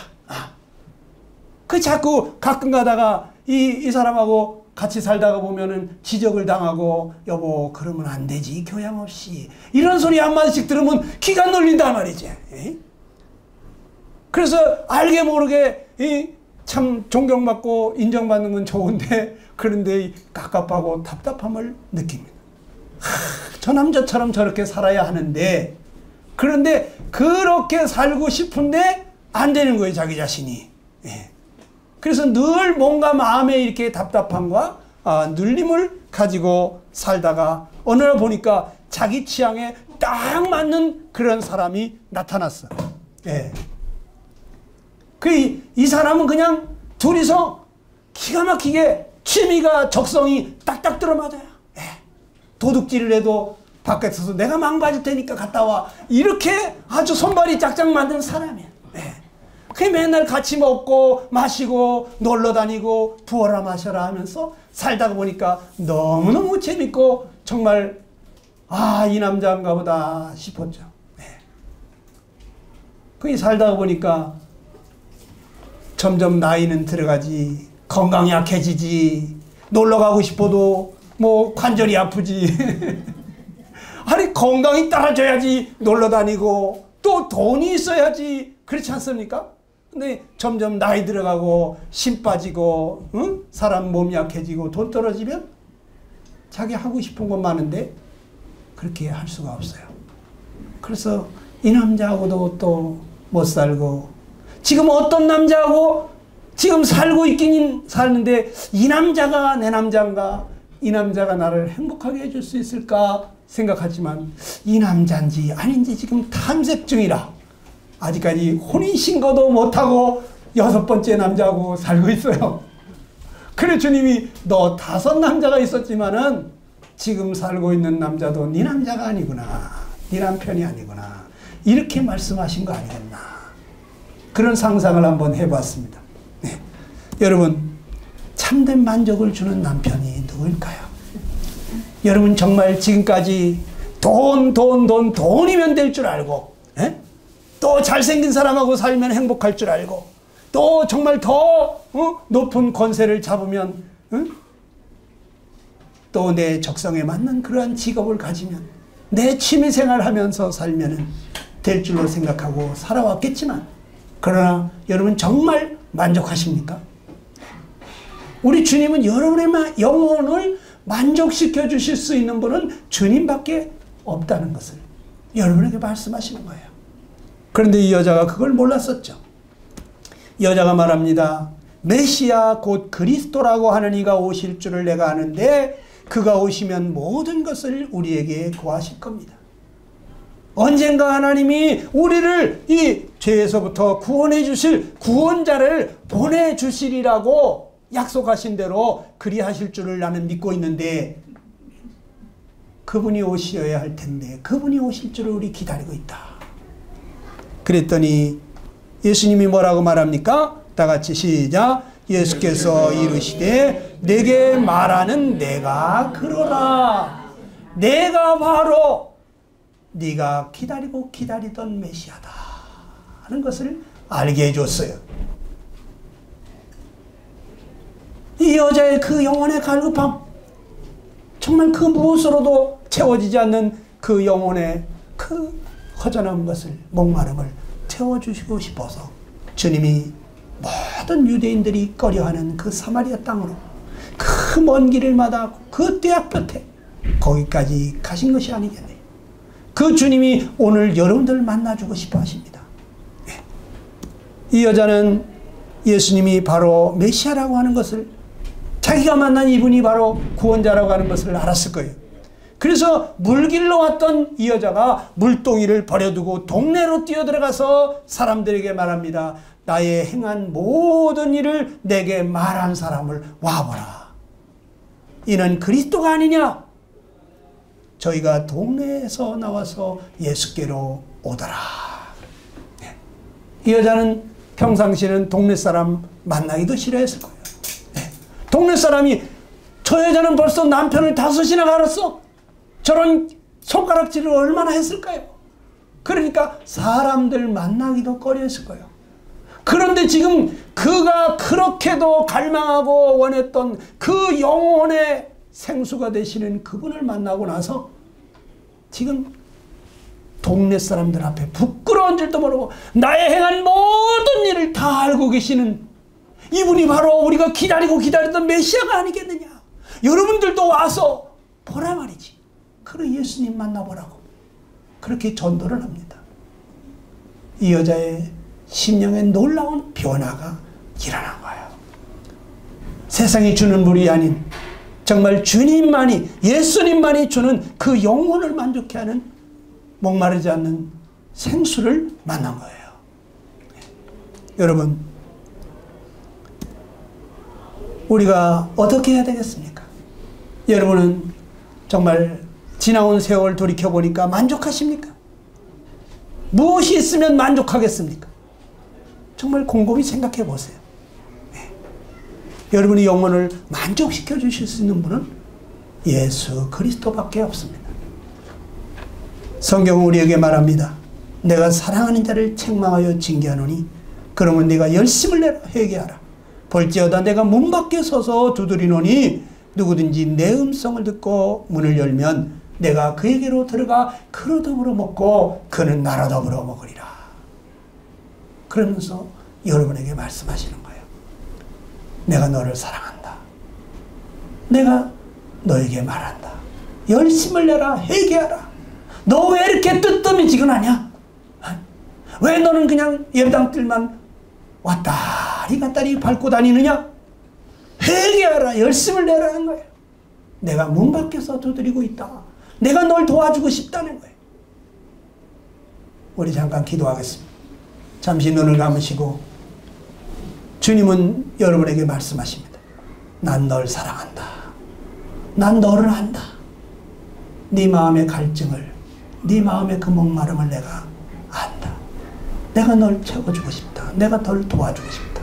그 자꾸 가끔 가다가 이 사람하고 같이 살다가 보면은 지적을 당하고 여보 그러면 안 되지 교양 없이 이런 소리 한마디씩 들으면 기가 눌린단 말이지. 그래서 알게 모르게 참 존경받고 인정받는 건 좋은데 그런데 깝깝하고 답답함을 느낍니다. 저 남자처럼 저렇게 살아야 하는데 그런데 그렇게 살고 싶은데 안 되는 거예요 자기 자신이. 그래서 늘 뭔가 마음에 이렇게 답답함과 눌림을 가지고 살다가 어느 날 보니까 자기 취향에 딱 맞는 그런 사람이 나타났어. 이 사람은 그냥 둘이서 기가 막히게 취미가 적성이 딱딱 들어맞아요. 도둑질을 해도 밖에서도 내가 망가질 테니까 갔다 와. 이렇게 아주 손발이 짝짝 맞는 사람이야. 그 맨날 같이 먹고 마시고 놀러 다니고 부어라 마셔라 하면서 살다가 보니까 너무너무 재밌고 정말 이 남자인가 보다 싶었죠. 거기 살다가 보니까 점점 나이는 들어가지 건강이 약해지지 놀러 가고 싶어도 뭐 관절이 아프지 아니 건강이 따라줘야지 놀러 다니고 또 돈이 있어야지 그렇지 않습니까? 근데 점점 나이 들어가고 힘 빠지고 사람 몸이 약해지고 돈 떨어지면 자기 하고 싶은 건 많은데 그렇게 할 수가 없어요. 그래서 이 남자하고도 또 못 살고 지금 어떤 남자하고 지금 살고 있긴 사는데 이 남자가 내 남자인가 이 남자가 나를 행복하게 해줄 수 있을까 생각하지만 이 남자인지 아닌지 지금 탐색 중이라 아직까지 혼인신고도 못하고 6번째 남자하고 살고 있어요. 그래 주님이 너 5 남자가 있었지만은 지금 살고 있는 남자도 네 남자가 아니구나 네 남편이 아니구나 이렇게 말씀하신 거 아니겠나 그런 상상을 한번 해봤습니다. 여러분 참된 만족을 주는 남편이 누구일까요? 여러분 정말 지금까지 돈이면 될 줄 알고 또 잘생긴 사람하고 살면 행복할 줄 알고 또 정말 더 높은 권세를 잡으면 또 내 적성에 맞는 그러한 직업을 가지면 내 취미생활 하면서 살면 될 줄로 생각하고 살아왔겠지만 그러나 여러분 정말 만족하십니까? 우리 주님은 여러분의 영혼을 만족시켜 주실 수 있는 분은 주님밖에 없다는 것을 여러분에게 말씀하시는 거예요. 그런데 이 여자가 그걸 몰랐었죠. 여자가 말합니다. 메시아 곧 그리스도라고 하는 이가 오실 줄을 내가 아는데 그가 오시면 모든 것을 우리에게 구하실 겁니다. 언젠가 하나님이 우리를 이 죄에서부터 구원해 주실 구원자를 보내주시리라고 약속하신 대로 그리하실 줄을 나는 믿고 있는데 그분이 오셔야 할 텐데 그분이 오실 줄을 우리 기다리고 있다. 그랬더니 예수님이 뭐라고 말합니까? 다 같이 시작. 예수께서 이르시되 내게 말하는 내가 그러라. 내가 바로 네가 기다리고 기다리던 메시아다 하는 것을 알게 해줬어요. 이 여자의 그 영혼의 갈급함, 정말 그 무엇으로도 채워지지 않는 그 영혼의 그 허전한 것을, 목마름을 채워주시고 싶어서 주님이 모든 유대인들이 꺼려하는 그 사마리아 땅으로 그 먼 길을 마다 그 떼약 끝에 거기까지 가신 것이 아니겠네요. 그 주님이 오늘 여러분들을 만나주고 싶어 하십니다. 네. 이 여자는 예수님이 바로 메시아라고 하는 것을, 자기가 만난 이분이 바로 구원자라고 하는 것을 알았을 거예요. 그래서 물길로 왔던 이 여자가 물동이를 버려두고 동네로 뛰어들어가서 사람들에게 말합니다. 나의 행한 모든 일을 내게 말한 사람을 와보라. 이는 그리스도가 아니냐? 저희가 동네에서 나와서 예수께로 오더라. 네. 이 여자는 평상시에는 동네 사람 만나기도 싫어했을 거예요. 네. 동네 사람이 저 여자는 벌써 남편을 5이나 갈았어? 저런 손가락질을 얼마나 했을까요? 그러니까 사람들 만나기도 꺼려했을 거예요. 그런데 지금 그가 그렇게도 갈망하고 원했던 그 영혼의 생수가 되시는 그분을 만나고 나서 지금 동네 사람들 앞에 부끄러운 줄도 모르고 나의 행한 모든 일을 다 알고 계시는 이분이 바로 우리가 기다리고 기다리던 메시아가 아니겠느냐. 여러분들도 와서 보라 말이지. 그런 예수님 만나보라고 그렇게 전도를 합니다. 이 여자의 심령에 놀라운 변화가 일어난 거예요. 세상이 주는 물이 아닌 정말 주님만이, 예수님만이 주는 그 영혼을 만족해 하는 목마르지 않는 생수를 만난 거예요. 여러분, 우리가 어떻게 해야 되겠습니까? 여러분은 정말 지나온 세월 돌이켜보니까 만족하십니까? 무엇이 있으면 만족하겠습니까? 정말 곰곰이 생각해 보세요. 네. 여러분의 영혼을 만족시켜 주실 수 있는 분은 예수 그리스도밖에 없습니다. 성경은 우리에게 말합니다. 내가 사랑하는 자를 책망하여 징계하노니 그러면 네가 열심을 내라 회개하라. 볼지어다 내가 문 밖에 서서 두드리노니 누구든지 내 음성을 듣고 문을 열면 내가 그에게로 들어가 그로 더불어 먹고 그는 나로 더불어 먹으리라. 그러면서 여러분에게 말씀하시는 거예요. 내가 너를 사랑한다. 내가 너에게 말한다. 열심을 내라. 회개하라. 너 왜 이렇게 뜨뜨미지근하냐? 왜 너는 그냥 예배당들만 왔다리 갔다리 밟고 다니느냐? 회개하라. 열심을 내라는 거예요. 내가 문 밖에서 두드리고 있다. 내가 널 도와주고 싶다는 거예요. 우리 잠깐 기도하겠습니다. 잠시 눈을 감으시고 주님은 여러분에게 말씀하십니다. 난 널 사랑한다. 난 너를 안다. 네 마음의 갈증을, 네 마음의 그 목마름을 내가 안다. 내가 널 채워주고 싶다. 내가 널 도와주고 싶다.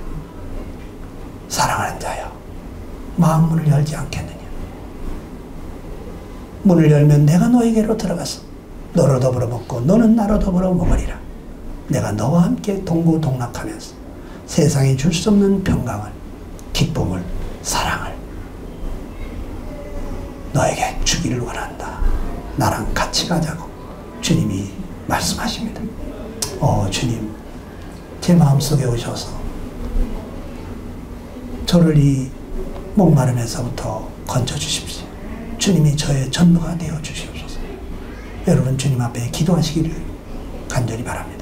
사랑하는 자여, 마음 문을 열지 않겠느냐? 문을 열면 내가 너에게로 들어가서 너로 더불어 먹고 너는 나로 더불어 먹으리라. 내가 너와 함께 동고동락하면서 세상이 줄 수 없는 평강을, 기쁨을, 사랑을 너에게 주기를 원한다. 나랑 같이 가자고 주님이 말씀하십니다. 주님, 제 마음속에 오셔서 저를 이 목마름에서부터 건져주십시오. 주님이 저의 전부가 되어 주시옵소서. 여러분 주님 앞에 기도하시기를 간절히 바랍니다.